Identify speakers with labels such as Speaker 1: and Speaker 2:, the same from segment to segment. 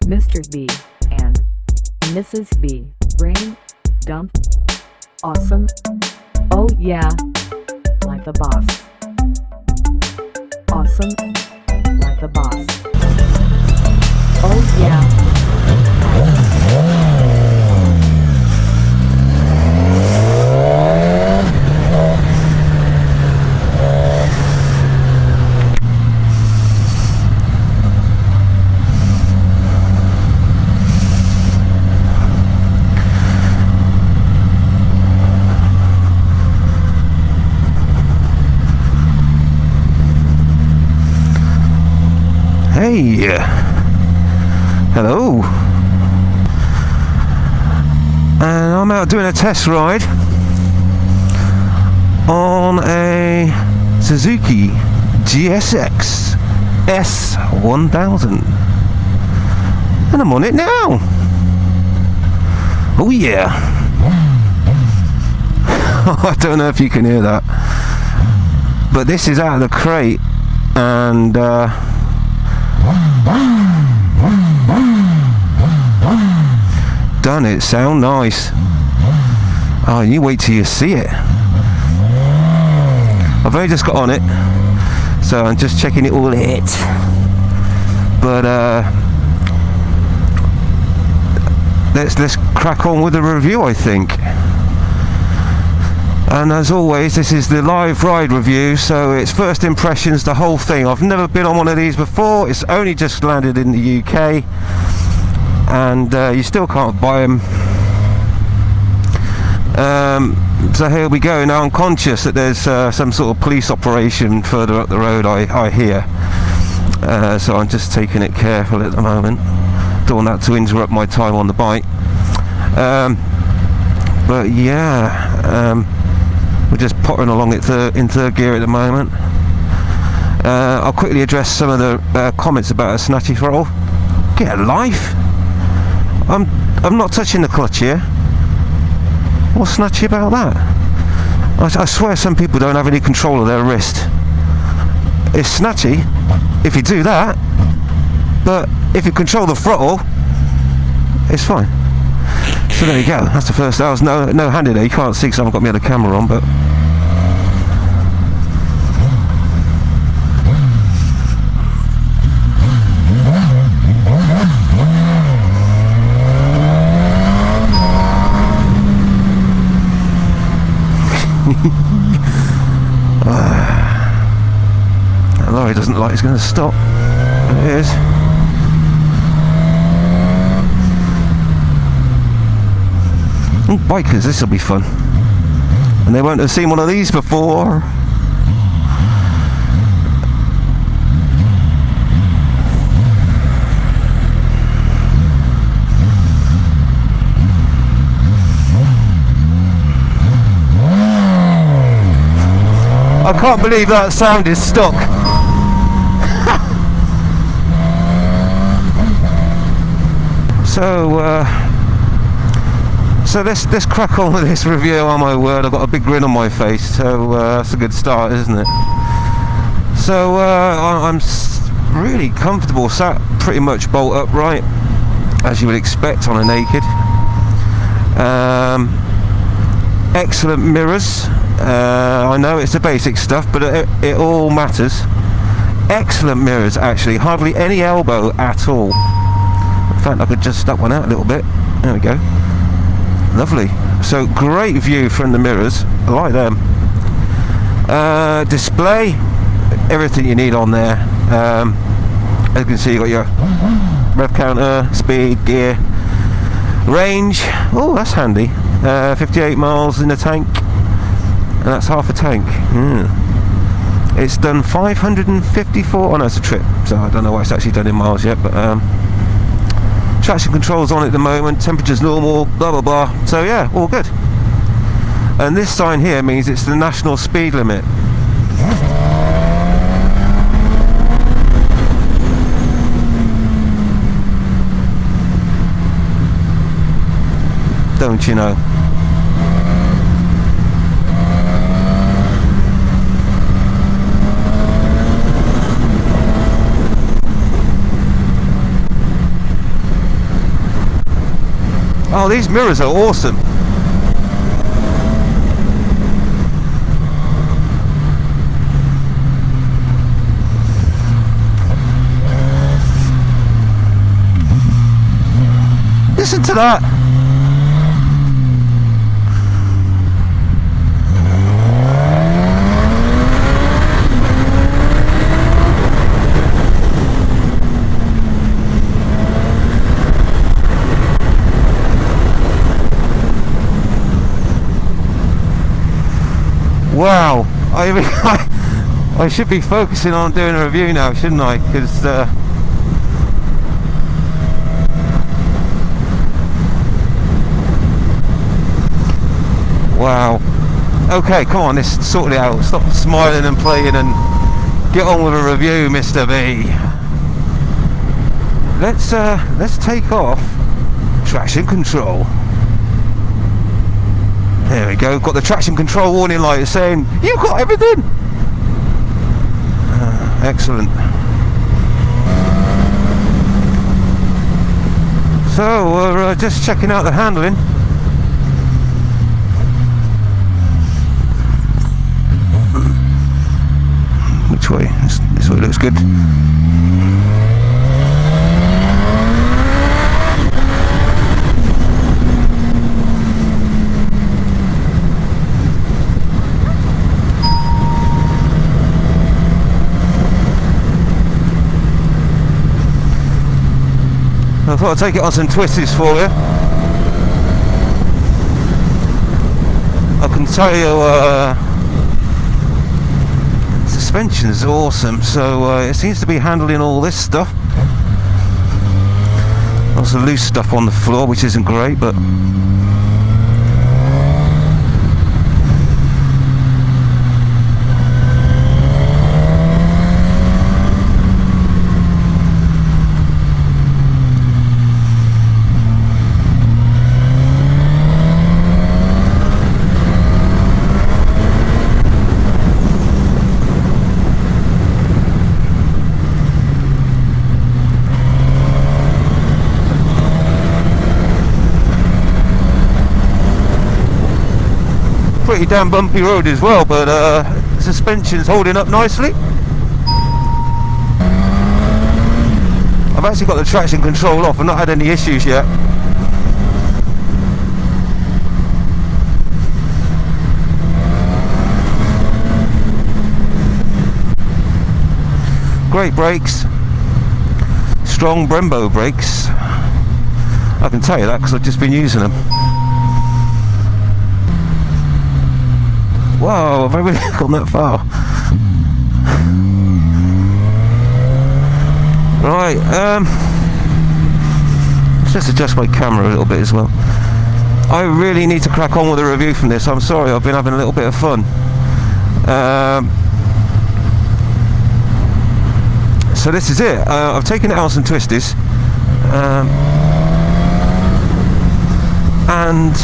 Speaker 1: Mr. B and Mrs. B. Braindump. Awesome. Oh yeah. Like the boss. Awesome. Like the boss. Oh yeah.
Speaker 2: Hey, hello, and I'm out doing a test ride on a Suzuki GSX-S1000, and I'm on it now. Oh yeah. I don't know if you can hear that, but this is out of the crate, and done it sound nice. Oh, you wait till you see it. I've only just got on it, so I'm just checking it all hit. But let's crack on with the review, I think. And as always, this is the live ride review, so it's first impressions, the whole thing. I've never been on one of these before. It's only just landed in the UK, and you still can't buy them. So here we go. Now I'm conscious that there's some sort of police operation further up the road, I hear. So I'm just taking it careful at the moment. Don't want that to interrupt my time on the bike. But yeah, we're just pottering along in third gear at the moment. I'll quickly address some of the comments about a snatchy throttle. Get a life! I'm not touching the clutch here. What's snatchy about that? I swear some people don't have any control of their wrist. It's snatchy if you do that, but if you control the throttle, it's fine. So there you go. That's the first. That was no-handed there. You can't see because I haven't got my other camera on, but that lorry doesn't like it's going to stop. It is. Bikers, this will be fun, and they won't have seen one of these before. I can't believe that sound is stuck. So let's crack on with this review. Oh my word, I've got a big grin on my face, so that's a good start, isn't it? So I'm really comfortable, sat pretty much bolt upright, as you would expect on a naked. Excellent mirrors. I know it's the basic stuff, but it all matters. Excellent mirrors, actually. Hardly any elbow at all. In fact, I could just step one out a little bit. There we go. Lovely. So great view from the mirrors. I like them. Display, everything you need on there. As you can see, you got your rev counter, speed, gear, range. Oh, that's handy. 58 miles in the tank, and that's half a tank. It's done 554. Oh no, it's a trip, so I don't know what it's actually done in miles yet, but traction control's on at the moment, temperature's normal, blah blah blah, so yeah, all good. And this sign here means it's the national speed limit. Don't you know? Oh, these mirrors are awesome. Listen to that. Wow, I should be focusing on doing a review now, shouldn't I? Because wow. Okay, come on, let's sort it out. Stop smiling and playing and get on with a review, Mr. B. Let's take off traction control. There we go. Got the traction control warning light saying you've got everything. Excellent. So we're just checking out the handling. Which way? This way looks good. I thought I'd take it on some twists for you. I can tell you suspension is awesome, so it seems to be handling all this stuff. Lots of loose stuff on the floor, which isn't great, but pretty damn bumpy road as well, but suspension's holding up nicely. I've actually got the traction control off and not had any issues yet. Great brakes, strong Brembo brakes. I can tell you that because I've just been using them. Whoa, have I really gone that far? Right, let's just adjust my camera a little bit as well. I really need to crack on with a review from this. I'm sorry, I've been having a little bit of fun. So this is it. I've taken it out some twisties. And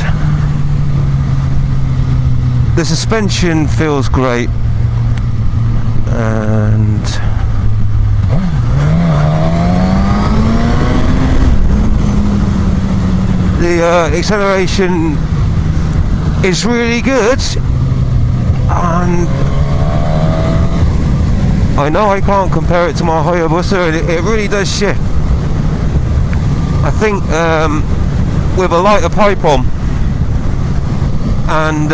Speaker 2: the suspension feels great, and the acceleration is really good, and I know I can't compare it to my Hayabusa, and it really does shift. I think with a lighter pipe on and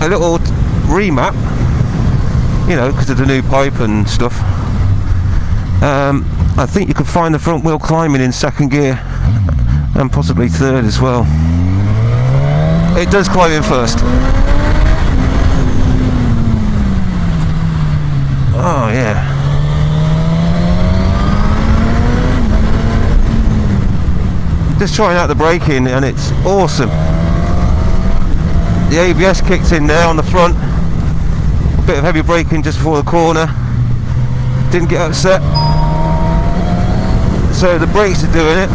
Speaker 2: a little remap, you know, because of the new pipe and stuff, I think you could find the front wheel climbing in second gear and possibly third as well. It does climb in first. Oh yeah. Just trying out the braking and it's awesome. The ABS kicked in there on the front. A bit of heavy braking just before the corner. Didn't get upset. So the brakes are doing it.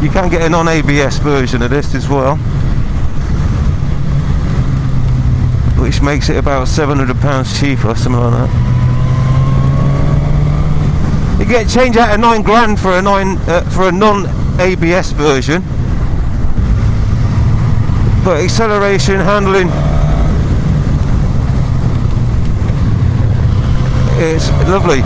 Speaker 2: You can get a non-ABS version of this as well, which makes it about £700 cheaper, something like that. You get change out of £9 for a non-ABS version, but acceleration, handling, it's lovely.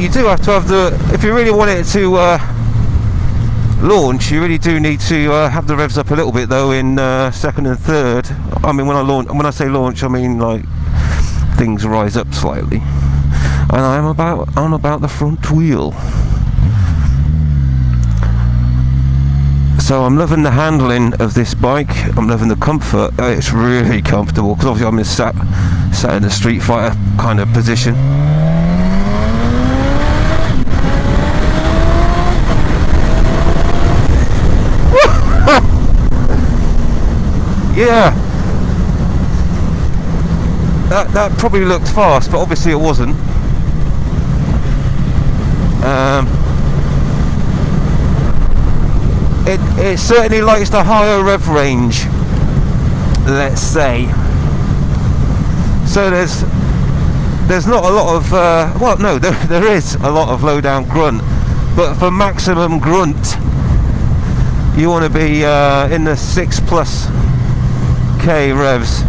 Speaker 2: You do have to have if you really want it to launch, you really do need to have the revs up a little bit though in second and third. I mean, when I say launch, I mean like things rise up slightly. And I'm about the front wheel. So I'm loving the handling of this bike. I'm loving the comfort. It's really comfortable because obviously I'm sat in a Street Fighter kind of position. Yeah, that probably looked fast, but obviously it wasn't. It certainly likes the higher rev range, let's say. So there's not a lot of well, no, there is a lot of low down grunt, but for maximum grunt, you want to be in the 6+ K revs,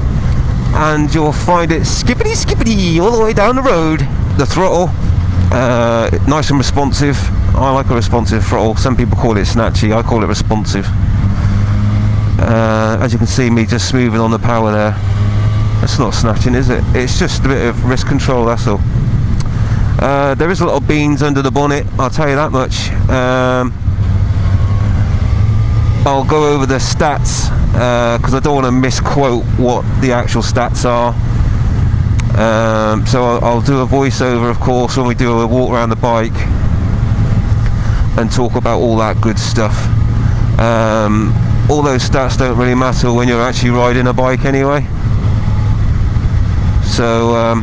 Speaker 2: and you'll find it skippity all the way down the road. The throttle, nice and responsive. I like a responsive throttle. Some people call it snatchy, I call it responsive. As you can see me just smoothing on the power there. That's not snatching, is it? It's just a bit of wrist control, that's all. There is a lot of beans under the bonnet, I'll tell you that much. I'll go over the stats because I don't want to misquote what the actual stats are. So I'll do a voiceover, of course, when we do a walk around the bike and talk about all that good stuff. All those stats don't really matter when you're actually riding a bike anyway. So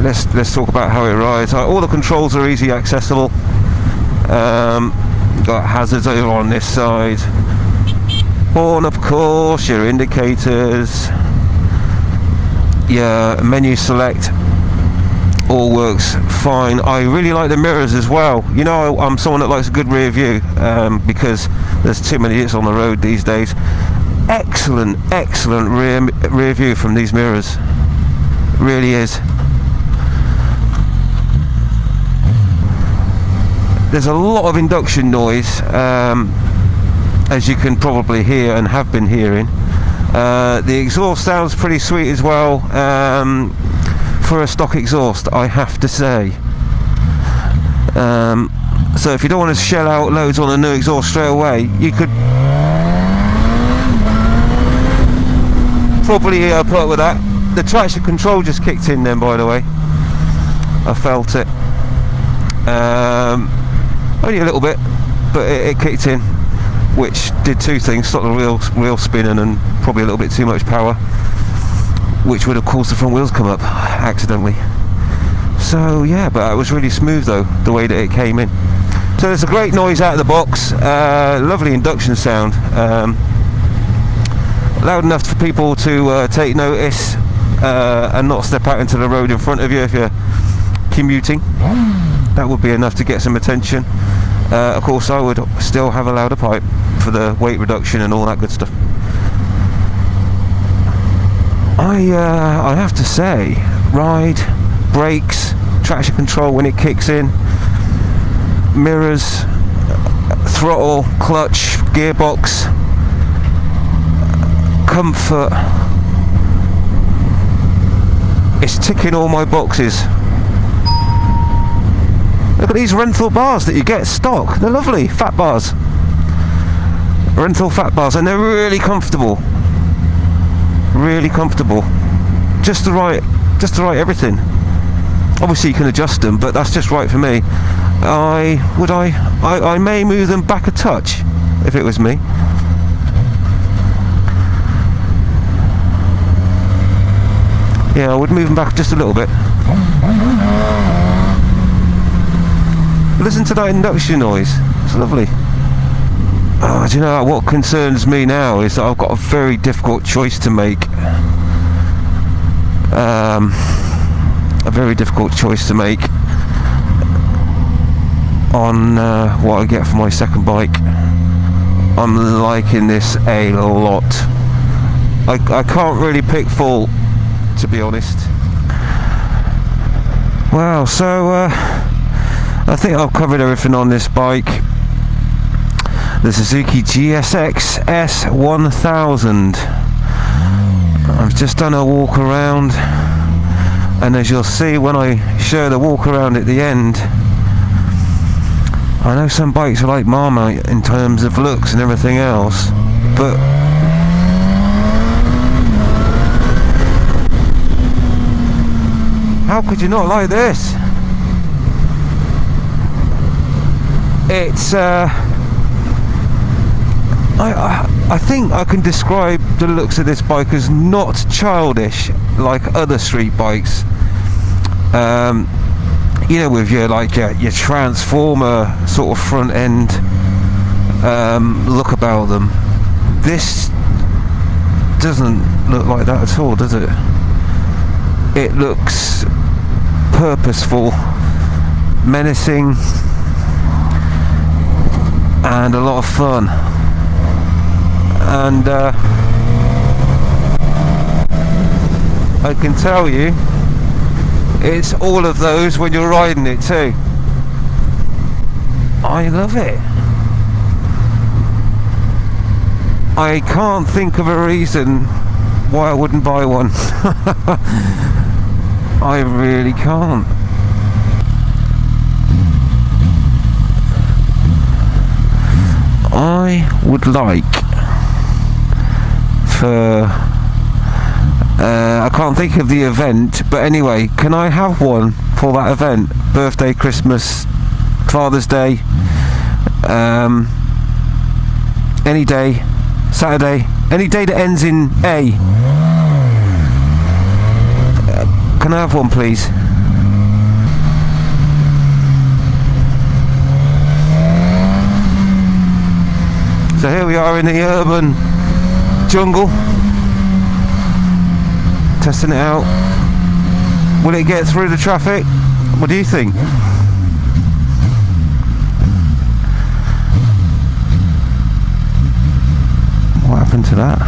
Speaker 2: let's talk about how it rides. All the controls are easy accessible. Got hazards over on this side. Horn, of course, your indicators, your menu select, all works fine. I really like the mirrors as well. You know, I'm someone that likes a good rear view because there's too many hits on the road these days. Excellent rear view from these mirrors. Really is. There's a lot of induction noise, as you can probably hear and have been hearing. The exhaust sounds pretty sweet as well, for a stock exhaust, I have to say. So if you don't want to shell out loads on a new exhaust straight away, you could probably put up with that. The traction control just kicked in then, by the way. I felt it. Only a little bit, but it kicked in, which did two things: stopped the wheel spinning and probably a little bit too much power, which would have caused the front wheels come up accidentally. So yeah, but it was really smooth though, the way that it came in. So there's a great noise out of the box, lovely induction sound, loud enough for people to take notice and not step out into the road in front of you if you're commuting. That would be enough to get some attention. Of course, I would still have a louder pipe for the weight reduction and all that good stuff. I have to say, ride, brakes, traction control when it kicks in, mirrors, throttle, clutch, gearbox, comfort. It's ticking all my boxes. Look at these rental bars that you get stock. They're lovely, fat bars. Rental fat bars, and they're really comfortable. Really comfortable. Just the right everything. Obviously you can adjust them, but that's just right for me. I may move them back a touch if it was me. Yeah, I would move them back just a little bit. Listen to that induction noise. It's lovely. do you know what concerns me now is that I've got a very difficult choice to make. A very difficult choice to make on what I get for my second bike. I'm liking this a lot. I can't really pick fault, to be honest. Well, so I think I've covered everything on this bike. The Suzuki GSX-S1000. I've just done a walk around, and as you'll see when I show the walk around at the end, I know some bikes are like Marmite in terms of looks and everything else, but how could you not like this? It's I think I can describe the looks of this bike as not childish like other street bikes. You know, with your your transformer sort of front end look about them. This doesn't look like that at all, does it? It looks purposeful, menacing, and a lot of fun. And I can tell you, it's all of those when you're riding it too. I love it. I can't think of a reason why I wouldn't buy one. I really can't. I would like for I can't think of the event, but anyway, can I have one for that event? Birthday, Christmas, Father's Day, any day, Saturday, any day that ends in A. Can I have one, please? So here we are in the urban jungle, testing it out. Will it get through the traffic? What do you think? What happened to that?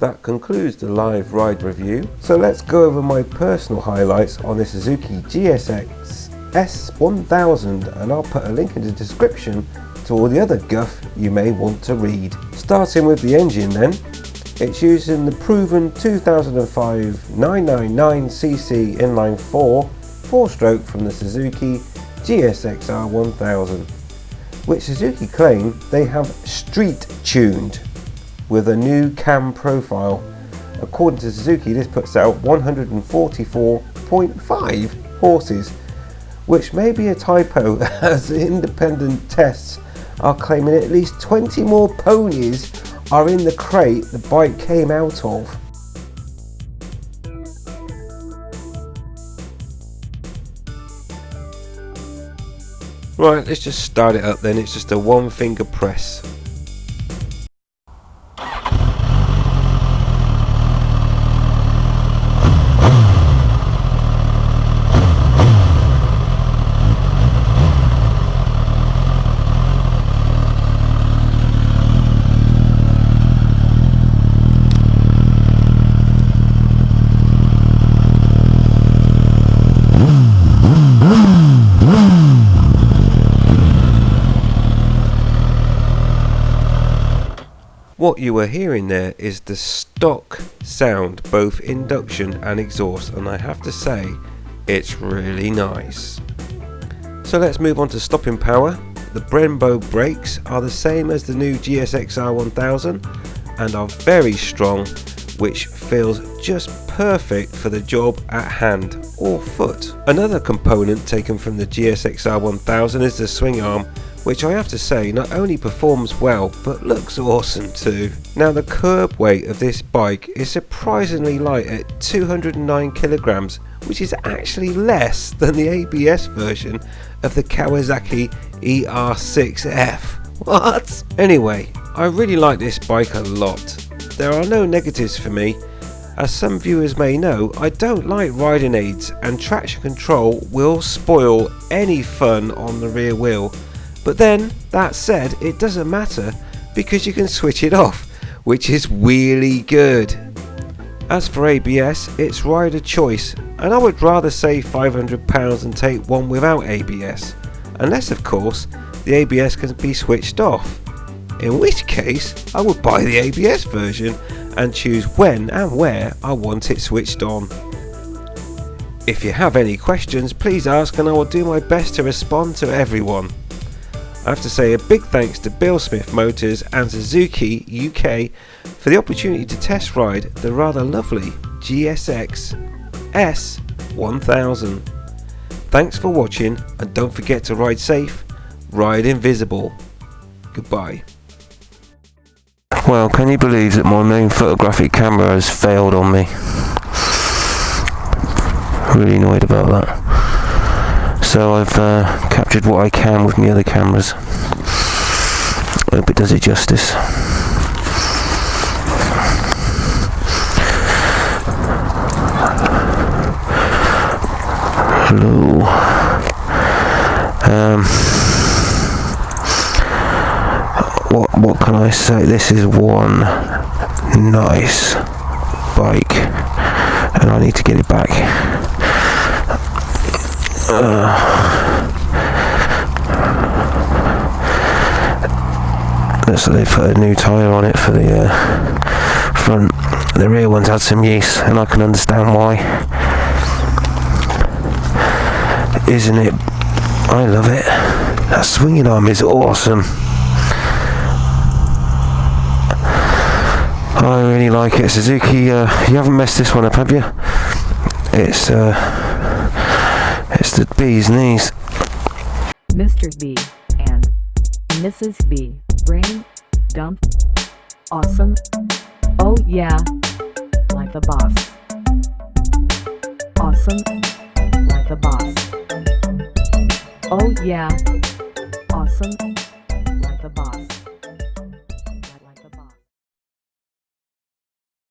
Speaker 2: That concludes the live ride review, so let's go over my personal highlights on the Suzuki GSX-S1000, and I'll put a link in the description to all the other guff you may want to read. Starting with the engine then, it's using the proven 2005 999cc inline 4-stroke from the Suzuki GSX-R1000, which Suzuki claim they have street tuned with a new cam profile. According to Suzuki, this puts out 144.5 horses, which may be a typo, as independent tests are claiming at least 20 more ponies are in the crate the bike came out of. Right, let's just start it up then. It's just a one finger press. What you were hearing there is the stock sound, both induction and exhaust, and I have to say it's really nice. So let's move on to stopping power. The Braindump brakes are the same as the new GSX-S1000 and are very strong, which feels just perfect for the job at hand or foot. Another component taken from the GSX-S1000 is the swing arm, which I have to say not only performs well but looks awesome too. Now the curb weight of this bike is surprisingly light at 209 kilograms, which is actually less than the ABS version of the Kawasaki ER6F. What? Anyway, I really like this bike a lot. There are no negatives for me. As some viewers may know, I don't like riding aids, and traction control will spoil any fun on the rear wheel. But then, that said, it doesn't matter because you can switch it off, which is really good. As for ABS, it's rider choice, and I would rather save £500 and take one without ABS, unless of course the ABS can be switched off, in which case I would buy the ABS version and choose when and where I want it switched on. If you have any questions, please ask and I will do my best to respond to everyone. I have to say a big thanks to Bill Smith Motors and Suzuki UK for the opportunity to test ride the rather lovely GSX-S1000. Thanks for watching, and don't forget to ride safe, ride invisible. Goodbye. Well, can you believe that my main photographic camera has failed on me? Really annoyed about that. So I've captured what I can with my other cameras. Hope it does it justice. Hello. What can I say? This is one nice bike, and I need to get it back. So they put a new tyre on it for the front. The rear one's had some use, and I can understand why. Isn't it? I love it. That swinging arm is awesome. I really like it. Suzuki, you haven't messed this one up, have you? It's the bee's knees.
Speaker 1: Mr. B and Mrs. B. Braindump. Awesome. Oh yeah. Like the boss. Awesome. Like the boss. Oh yeah. Awesome. Like the boss.